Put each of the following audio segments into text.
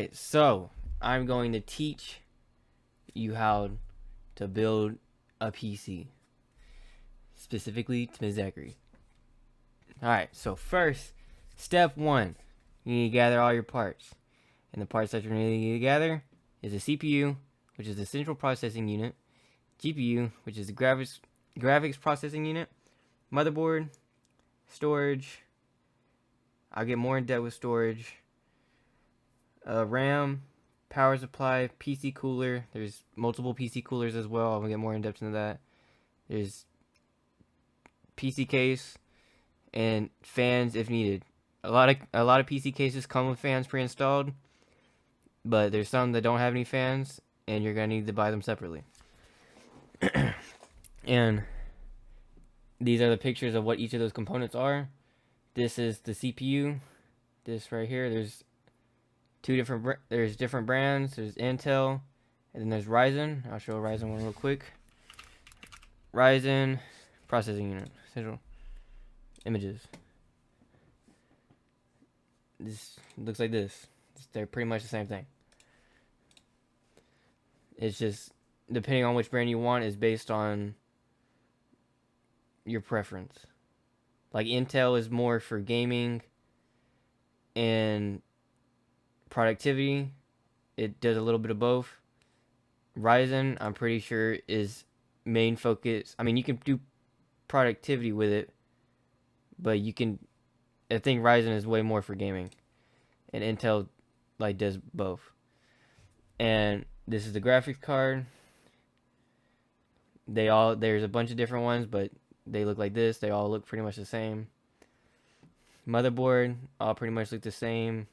Alright, so I'm going to teach you how to build a PC, specifically to Ms. Zachary. Alright, so first, step one, you need to gather all your parts. And the parts that you're going to need to gather is a CPU, which is the central processing unit, GPU, which is the graphics processing unit, motherboard, storage. I'll get more in depth with storage. RAM, power supply, PC cooler. There's multiple PC coolers as well. I'm gonna get more in depth into that. There's PC case and fans if needed. A lot of PC cases come with fans pre-installed, but there's some that don't have any fans, and you're gonna need to buy them separately. And these are the pictures of what each of those components are. This is the CPU. This right here. There's different brands. There's Intel, and then there's Ryzen. I'll show a Ryzen one real quick. Ryzen processing unit, central images. This looks like this. They're pretty much the same thing. It's just depending on which brand you want is based on your preference. Like Intel is more for gaming and productivity. It does a little bit of both. Ryzen, I'm pretty sure, is main focus. I mean, you can do productivity with it, but I think Ryzen is way more for gaming, and Intel does both. And this is the graphics card. There's a bunch of different ones, but they look like this. They all look pretty much the same. Motherboard, all pretty much look the same.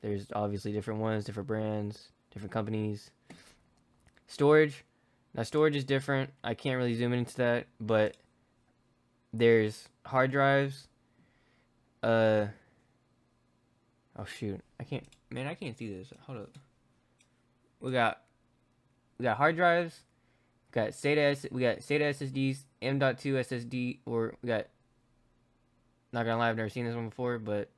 There's obviously different ones, different brands, different companies. Storage. Now, storage is different. I can't really zoom into that, but there's hard drives. Oh, shoot. I can't see this. Hold up. We got hard drives. We got SATA SSDs, M.2 SSD, or we got, not gonna lie, I've never seen this one before, but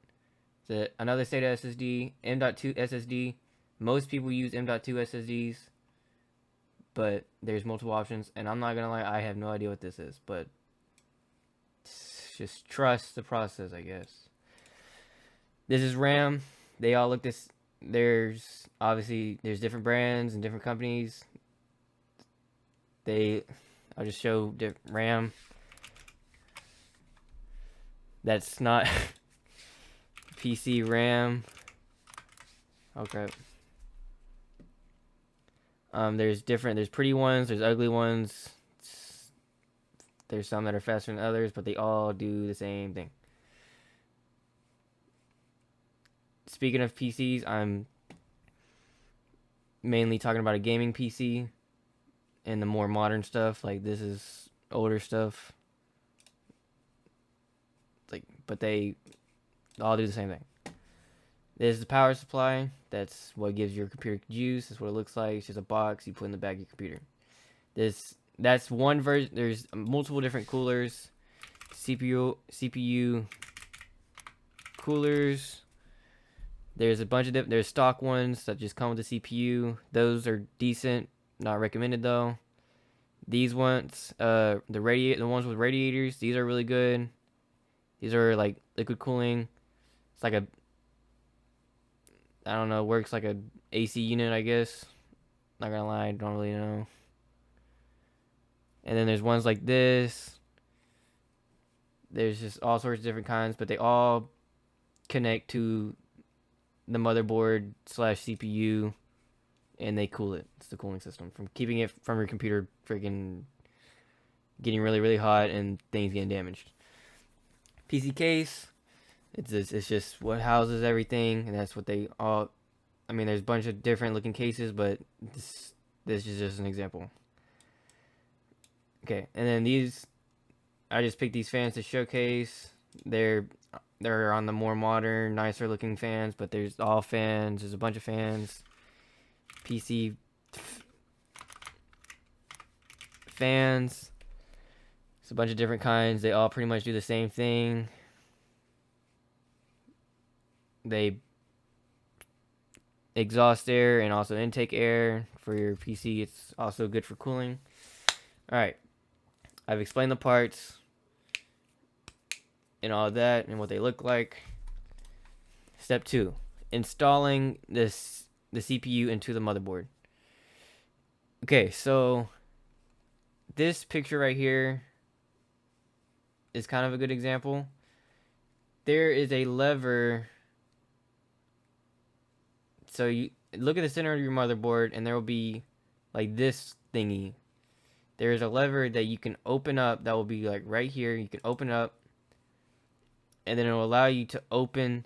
another SATA SSD, M.2 SSD. Most people use M.2 SSDs, but there's multiple options, and I'm not gonna lie, I have no idea what this is, but just trust the process, I guess. This is RAM. They all look this. There's different brands and different companies. I'll just show RAM. That's not PC RAM. Okay. There's pretty ones, there's ugly ones. There's some that are faster than others, but they all do the same thing. Speaking of PCs, I'm mainly talking about a gaming PC and the more modern stuff. Like, this is older stuff. But they all do the same thing. This is the power supply. That's what gives your computer juice. That's what it looks like. It's just a box you put in the back of your computer. That's one version. There's multiple different coolers. CPU coolers. There's a bunch of there's stock ones that just come with the CPU. Those are decent. Not recommended though. These ones, the ones with radiators, these are really good. These are like liquid cooling. It's like I don't know, works like a AC unit, I guess. Not gonna lie, I don't really know. And then there's ones like this. There's just all sorts of different kinds, but they all connect to the motherboard / CPU, and they cool it. It's the cooling system from keeping it from your computer freaking getting really, really hot and things getting damaged. PC case, it's just what houses everything, and that's what they all. I mean, there's a bunch of different looking cases, but this is just an example. Okay, and then these, I just picked these fans to showcase. They're on the more modern, nicer looking fans, but there's all fans. There's a bunch of fans. PC fans. It's a bunch of different kinds. They all pretty much do the same thing. They exhaust air and also intake air for your PC. It's also good for cooling. All right, I've explained the parts and all that and what they look like. Step 2, installing the CPU into the motherboard. Okay, so this picture right here is kind of a good example. There is a lever. So you look at the center of your motherboard, and there will be like this thingy. There is a lever that you can open up that will be like right here. You can open it up, and then it will allow you to open,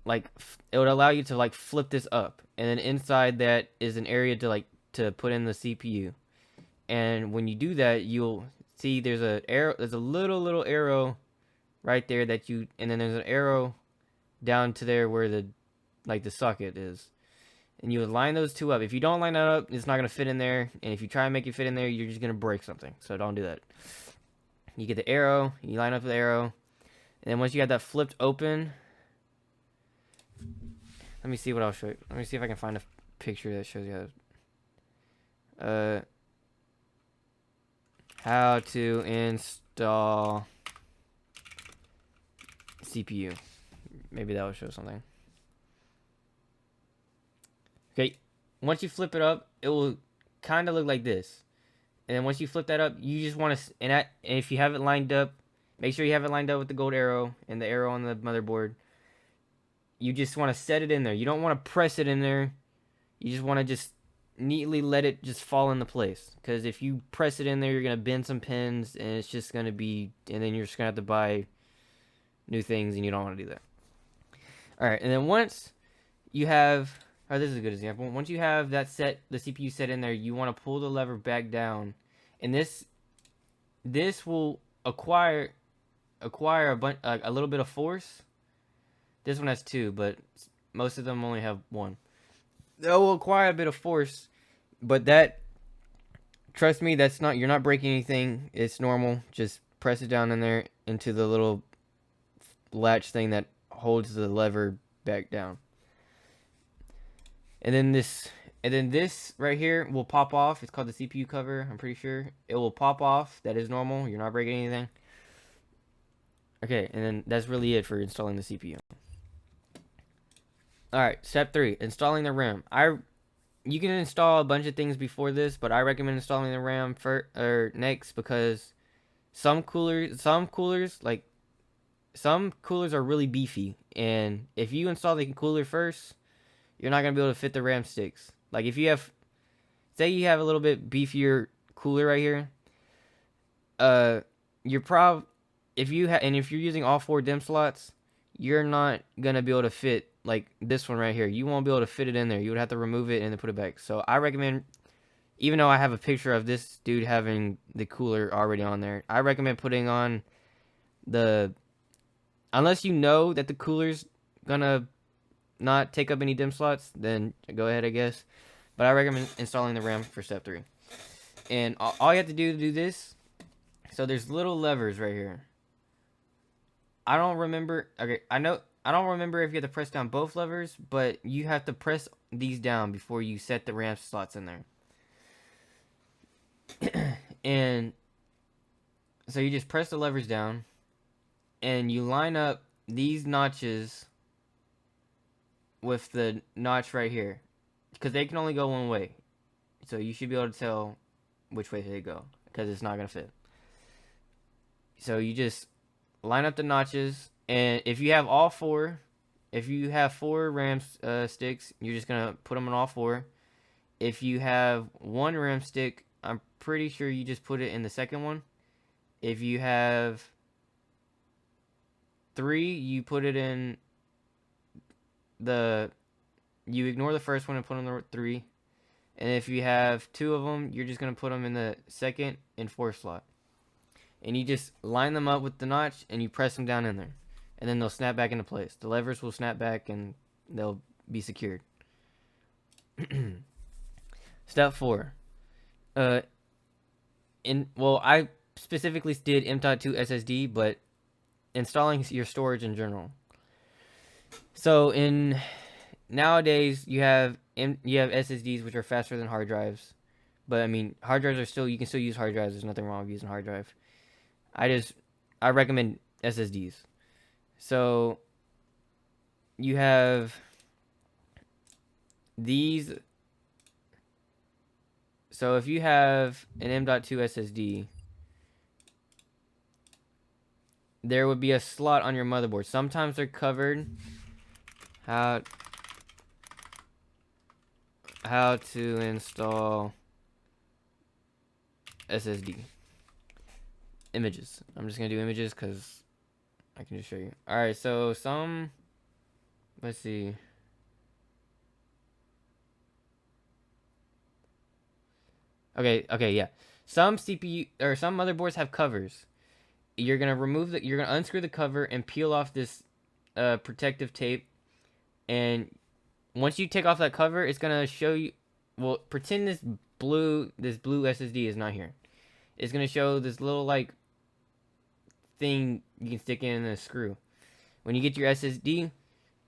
like it would allow you to like flip this up, and then inside that is an area to put in the CPU. And when you do that, you'll see there's a arrow. There's a little arrow right there and then there's an arrow down to there where the socket is. And you would line those two up. If you don't line that up, it's not going to fit in there. And if you try and make it fit in there, you're just going to break something. So don't do that. You get the arrow. You line up the arrow. And then once you got that flipped open, let me see what I'll show you. Let me see if I can find a picture that shows you how to install CPU. Maybe that will show something. Okay, once you flip it up, it will kind of look like this. And then once you flip that up, you just want to, and if you have it lined up, make sure you have it lined up with the gold arrow and the arrow on the motherboard. You just want to set it in there. You don't want to press it in there. You just want to just neatly let it just fall into place. Because if you press it in there, you're going to bend some pins, and it's just going to be, and then you're just going to have to buy new things, and you don't want to do that. All right, and then once you have, this is a good example. Once you have that set, the CPU set in there, you want to pull the lever back down, and this will acquire a little bit of force. This one has 2, but most of them only have 1. That will acquire a bit of force, but trust me, you're not breaking anything. It's normal. Just press it down in there into the little latch thing that holds the lever back down. And then this right here will pop off. It's called the CPU cover, I'm pretty sure. It will pop off. That is normal. You're not breaking anything. Okay, and then that's really it for installing the CPU. Alright, step 3, installing the RAM. You can install a bunch of things before this, but I recommend installing the RAM next, because some coolers are really beefy, and if you install the cooler first, you're not going to be able to fit the RAM sticks. Like if you have, say you have a little bit beefier cooler right here, if you're using all 4 DIMM slots, you're not going to be able to fit like this one right here. You won't be able to fit it in there. You would have to remove it and then put it back. So I recommend, even though I have a picture of this dude having the cooler already on there, I recommend putting on unless you know that the cooler's gonna not take up any DIMM slots, then go ahead, I guess. But I recommend installing the RAM for step 3. And all you have to do this, so there's little levers right here. I don't remember if you have to press down both levers, but you have to press these down before you set the RAM slots in there. And so you just press the levers down, and you line up these notches with the notch right here, because they can only go one way. So you should be able to tell which way they go, because it's not going to fit. So you just line up the notches, and if you have all 4, if you have 4 RAM sticks, you're just going to put them on all 4. If you have 1 RAM stick, I'm pretty sure you just put it in the second one. If you have 3, you put it in you ignore the first one and put on the 3. And if you have 2 of them, you're just going to put them in the second and 4th slot. And you just line them up with the notch, and you press them down in there. And then they'll snap back into place. The levers will snap back, and they'll be secured. Step 4. I specifically did M.2 SSD, but installing your storage in general. So nowadays you have SSDs which are faster than hard drives, but I mean hard drives are still, you can still use hard drives. There's nothing wrong with using hard drive. I recommend SSDs. So you have these. So if you have an M.2 SSD, there would be a slot on your motherboard. Sometimes they're covered. How to install SSD images. I'm just gonna do images because I can just show you. All right, so let's see. Okay, yeah. Some CPU or some motherboards have covers. You're gonna unscrew the cover and peel off this protective tape, and once you take off that cover, it's gonna show you. Well, pretend this blue SSD is not here. It's gonna show this little like thing you can stick in a screw. When you get your SSD,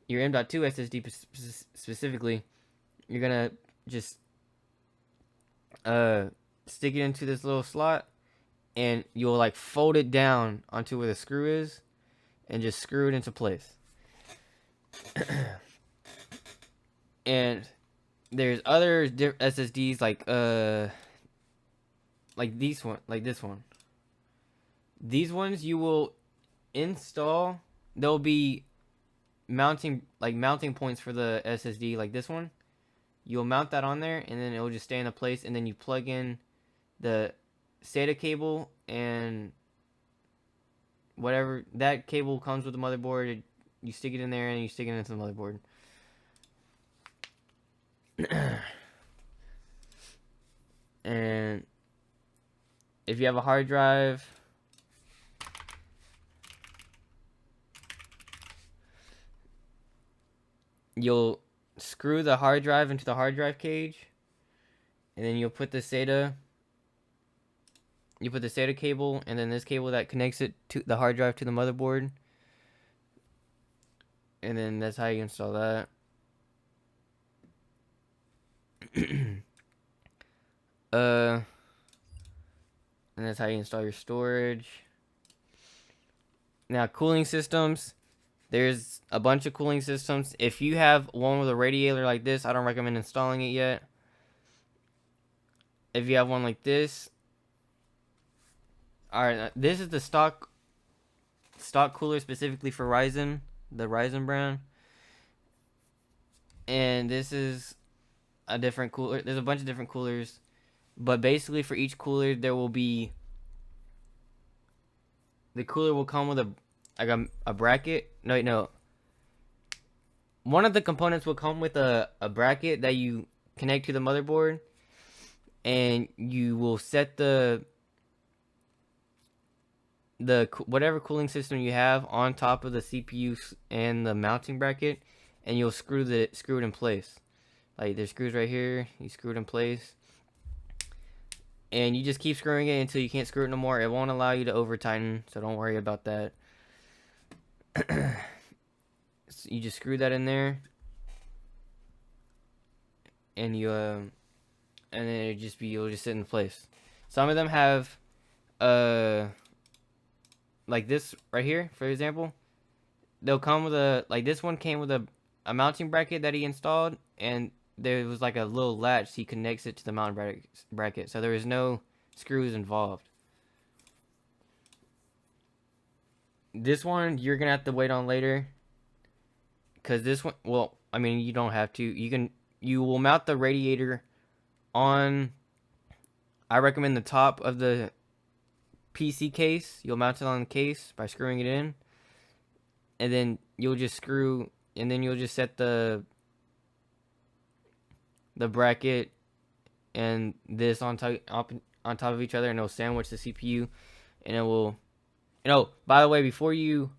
your M.2 SSD specifically, you're gonna just stick it into this little slot, and you'll like fold it down onto where the screw is, and just screw it into place. And there's other SSDs like this one. These ones you will install. There'll be mounting points for the SSD like this one. You'll mount that on there, and then it'll just stay in place. And then you plug in the SATA cable, and whatever that cable comes with the motherboard. You stick it in there, and you stick it into the motherboard. And if you have a hard drive, you'll screw the hard drive into the hard drive cage, and then you'll put the SATA. You put the SATA cable, and then this cable that connects it to the hard drive to the motherboard, and then that's how you install that. And that's how you install your storage. Now, cooling systems. There's a bunch of cooling systems. If you have one with a radiator like this, I don't recommend installing it yet. If you have one like this, alright, this is the stock cooler specifically for Ryzen, the Ryzen brand. And this is a different cooler. There's a bunch of different coolers, but basically for each cooler there will be, the cooler will come with a bracket. No. One of the components will come with a bracket that you connect to the motherboard, and you will set the whatever cooling system you have on top of the CPU and the mounting bracket, and you'll screw it in place. Like there's screws right here, you screw it in place, and you just keep screwing it until you can't screw it no more. It won't allow you to over tighten, so don't worry about that. So you just screw that in there, and and then you'll just sit in place. Some of them have like this right here, for example. They'll come with like this one came with a mounting bracket that he installed, and there was like a little latch, so he connects it to the mounting bracket, so there is no screws involved. This one you're gonna have to wait on later, because this one, well, I mean, you don't have to. You will mount the radiator on, I recommend the top of the PC case. You'll mount it on the case by screwing it in, and then you'll just set the bracket and this on top of each other, and it'll sandwich the CPU, and it will. By the way, before you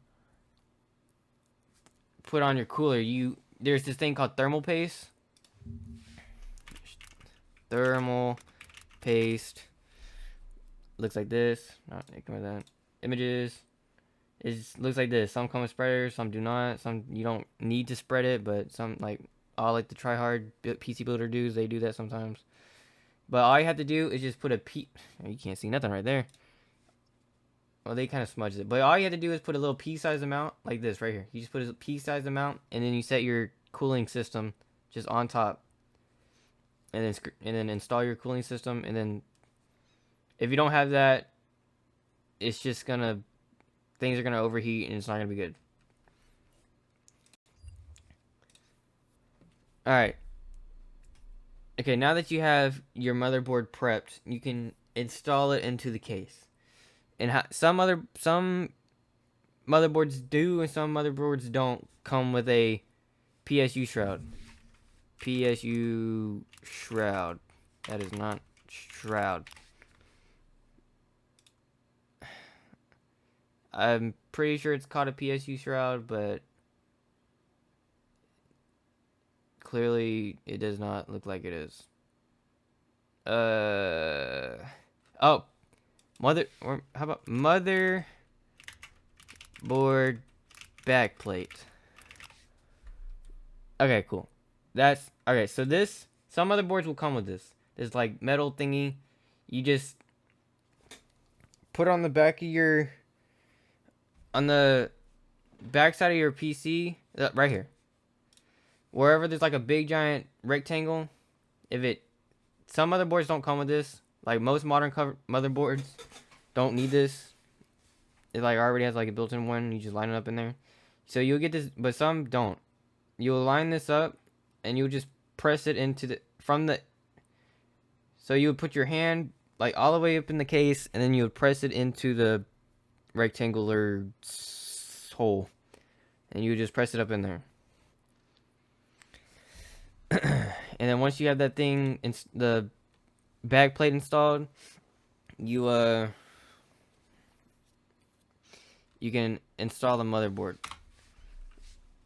put on your cooler, there's this thing called thermal paste. Thermal paste looks like this. Not ignore that. Images. It looks like this. Some come with spreaders, some do not. Some you don't need to spread it, but some, like, all like the try hard PC builder dudes, they do that sometimes. But all you have to do is just put a you can't see nothing right there. Well, they kind of smudged it. But all you have to do is put a little pea-sized amount like this right here. You just put a pea-sized amount, and then you set your cooling system just on top. And then install your cooling system. And then if you don't have that, it's just gonna, things are gonna overheat and it's not gonna be good. All right. Okay, now that you have your motherboard prepped, you can install it into the case. And some motherboards do and some motherboards don't come with a PSU shroud. PSU shroud. That is not shroud. I'm pretty sure it's called a PSU shroud, but clearly it does not look like it is. Oh, how about motherboard backplate? Okay, cool. That's okay. So some motherboards will come with this. This like metal thingy. You just put on the back of on the back side of your PC, right here. Wherever there's like a big giant rectangle, some motherboards don't come with this. Like most modern motherboards don't need this. It like already has like a built-in one. You just line it up in there. So you'll get this, but some don't. You'll line this up, and you'll just press it into so you would put your hand like all the way up in the case, and then you would press it into the rectangular hole, and you would just press it up in there. And then once you have that thing, the back plate installed, you can install the motherboard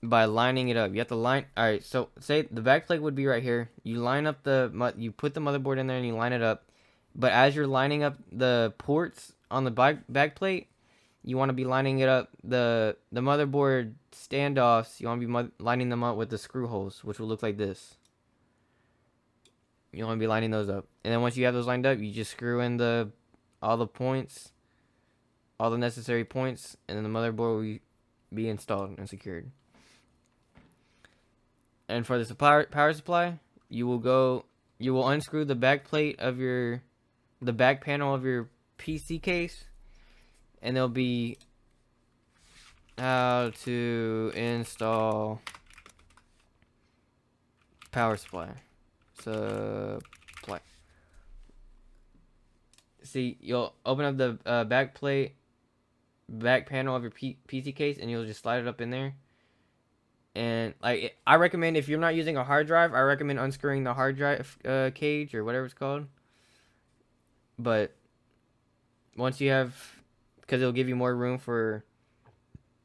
by lining it up. You have to line. All right, so say the back plate would be right here. You line up you put the motherboard in there and you line it up. But as you're lining up the ports on the back plate, you want to be lining it up the motherboard standoffs. You want to be lining them up with the screw holes, which will look like this. You want to be lining those up, and then once you have those lined up, you just screw in all the points, all the necessary points, and then the motherboard will be installed and secured. And for the power supply, you will unscrew the back plate of the back panel of your PC case, and there'll be how to install power supply. Supply. See, you'll open up the back panel of your PC case, and you'll just slide it up in there. And like, I recommend, if you're not using a hard drive, I recommend unscrewing the hard drive cage or whatever it's called. But once you have, because it'll give you more room for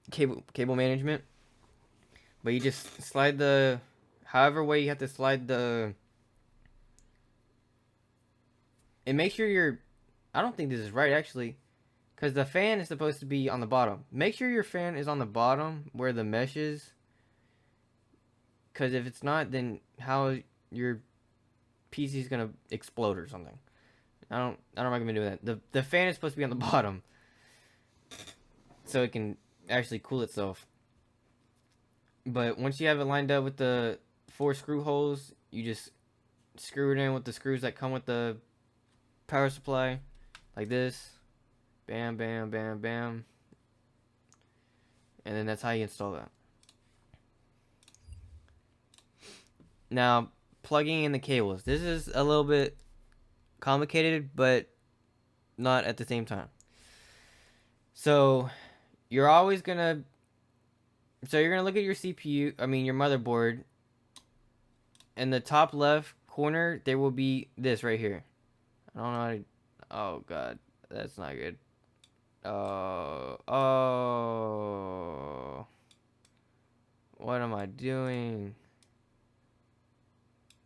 cable management. But you just slide however way you have to slide and make sure I don't think this is right actually, because the fan is supposed to be on the bottom. Make sure your fan is on the bottom where the mesh is, because if it's not, then how your PC is gonna explode or something. I don't recommend doing that. The fan is supposed to be on the bottom, so it can actually cool itself. But once you have it lined up with the 4 screw holes, you just screw it in with the screws that come with the power supply, like this. Bam, bam, bam, bam. And then that's how you install that. Now, plugging in the cables. This is a little bit complicated, but not at the same time. So, you're gonna look at your CPU, your motherboard. In the top left corner, there will be this right here. I don't know how to, oh god, that's not good. Oh, what am I doing?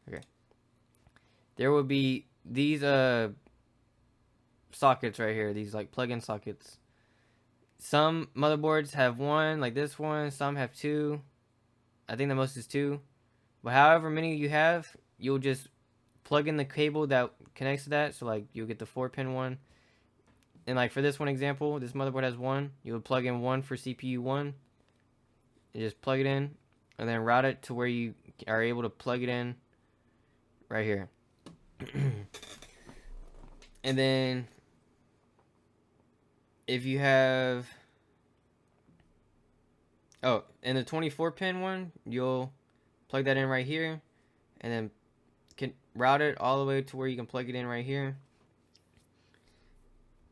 Okay. There will be these sockets right here, these like plug-in sockets. Some motherboards have 1, like this one, some have 2. I think the most is 2. But however many you have, you'll just plug in the cable that connects to that. So like you'll get the 4-pin one. And like for this one example, this motherboard has one. You would plug in one for CPU 1. You just plug it in and then route it to where you are able to plug it in right here. And then if you have and the 24-pin one, you'll plug that in right here and then can route it all the way to where you can plug it in right here.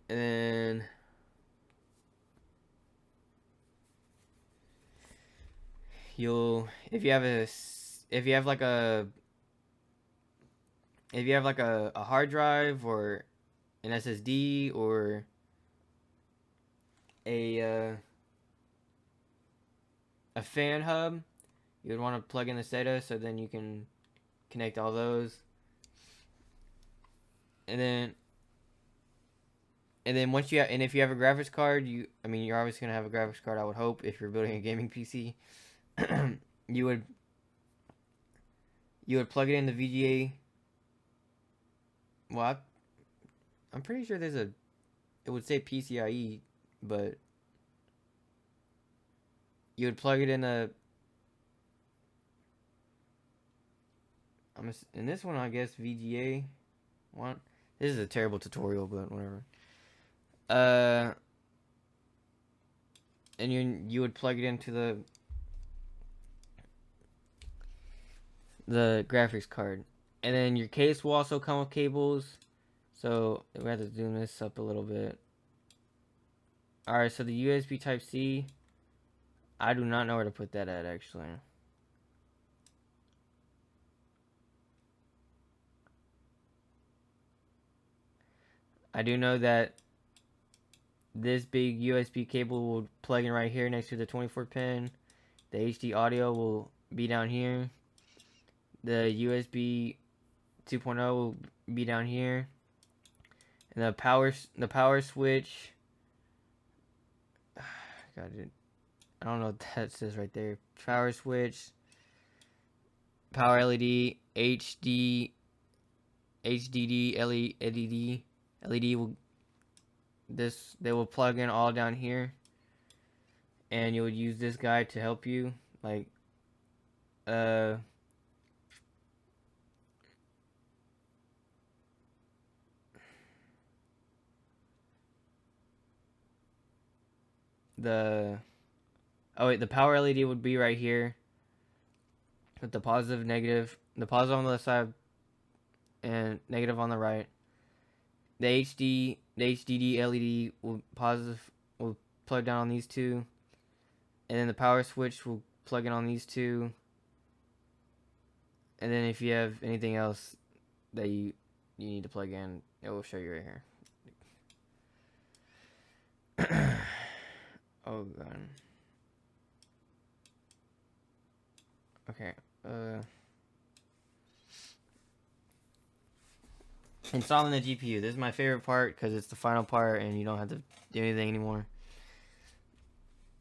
And then if you have like a hard drive or an SSD or a fan hub, you would want to plug in the SATA so then you can connect all those. And then once you if you have a graphics card, you're obviously gonna have a graphics card, I would hope, if you're building a gaming PC. you would plug it in the VGA. Well, I'm pretty sure it would say PCIe, but you would plug it in in this one, I guess VGA. What? This is a terrible tutorial, but whatever. And you would plug it into the graphics card, and then your case will also come with cables. So we have to zoom this up a little bit. All right, so the USB Type C, I do not know where to put that at actually. I do know that this big USB cable will plug in right here next to the 24-pin. The HD audio will be down here. The USB 2.0 will be down here. And the power switch. God, I don't know what that says right there. Power switch, power LED, HDD, LED will they will plug in all down here, and you would use this guy to help you, like the power LED would be right here with the positive, negative, the positive on the left side and negative on the right. The HDD LED will plug down on these two, and then the power switch will plug in on these two. And then if you have anything else that you need to plug in, it will show you right here. Oh god. Okay. Installing the GPU. This is my favorite part because it's the final part and you don't have to do anything anymore.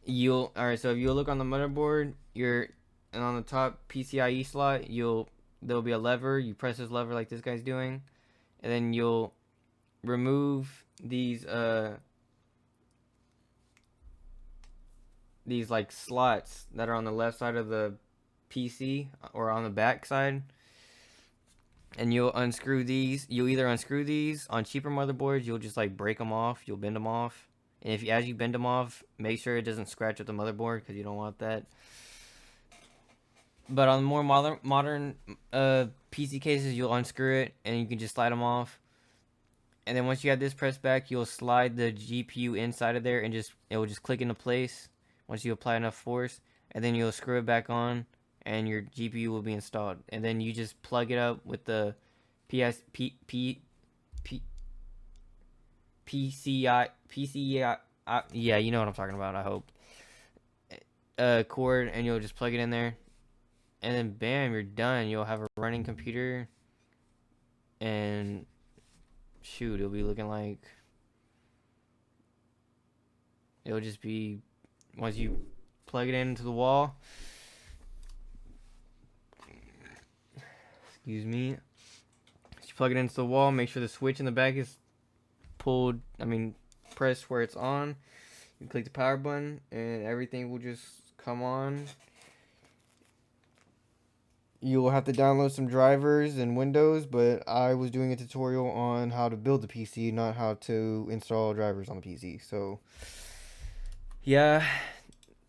Alright, so if you look on the motherboard, and on the top PCIe slot, there'll be a lever. You press this lever like this guy's doing, and then you'll remove these like slots that are on the left side of the PC or on the back side, and you'll unscrew these. You'll either unscrew these on cheaper motherboards, you'll just like break them off, you'll bend them off, and as you bend them off, make sure it doesn't scratch up the motherboard because you don't want that. But on more modern PC cases, you'll unscrew it and you can just slide them off. And then once you have this pressed back, you'll slide the GPU inside of there and it will just click into place once you apply enough force. And then you'll screw it back on and your GPU will be installed. And then you just plug it up with the PCI, yeah, you know what I'm talking about, I hope. Cord, and you'll just plug it in there. And then bam, you're done. You'll have a running computer. And shoot, it'll be looking like, it'll just be, once you plug it into the wall, Excuse me. You plug it into the wall. Make sure the switch in the back is pulled. Pressed where it's on. You click the power button, and everything will just come on. You will have to download some drivers and Windows, but I was doing a tutorial on how to build the PC, not how to install drivers on the PC. So, yeah,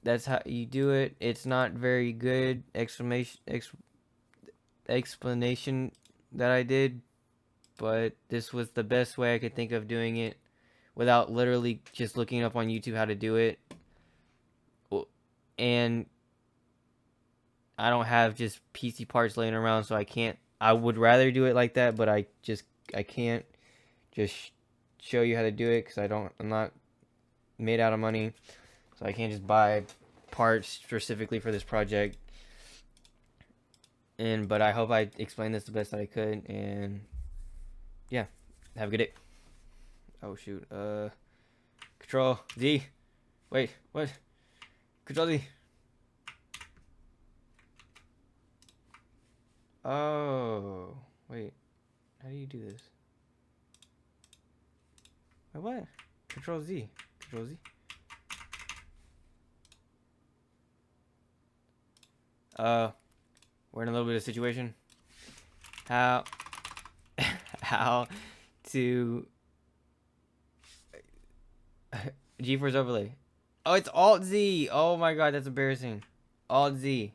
that's how you do it. It's not very good explanation that I did, but this was the best way I could think of doing it without literally just looking up on YouTube how to do it. And I don't have just PC parts laying around, so I can't. I would rather do it like that, but I can't just show you how to do it because I'm not made out of money, so I can't just buy parts specifically for this project. But I hope I explained this the best that I could, and yeah, have a good day. Oh shoot, Control Z. Wait, what? Control Z. Oh, wait. How do you do this? Wait, what? Control Z. Control Z. We're in a little bit of a situation. How to GeForce overlay. Oh, it's Alt Z. Oh my god, that's embarrassing. Alt Z.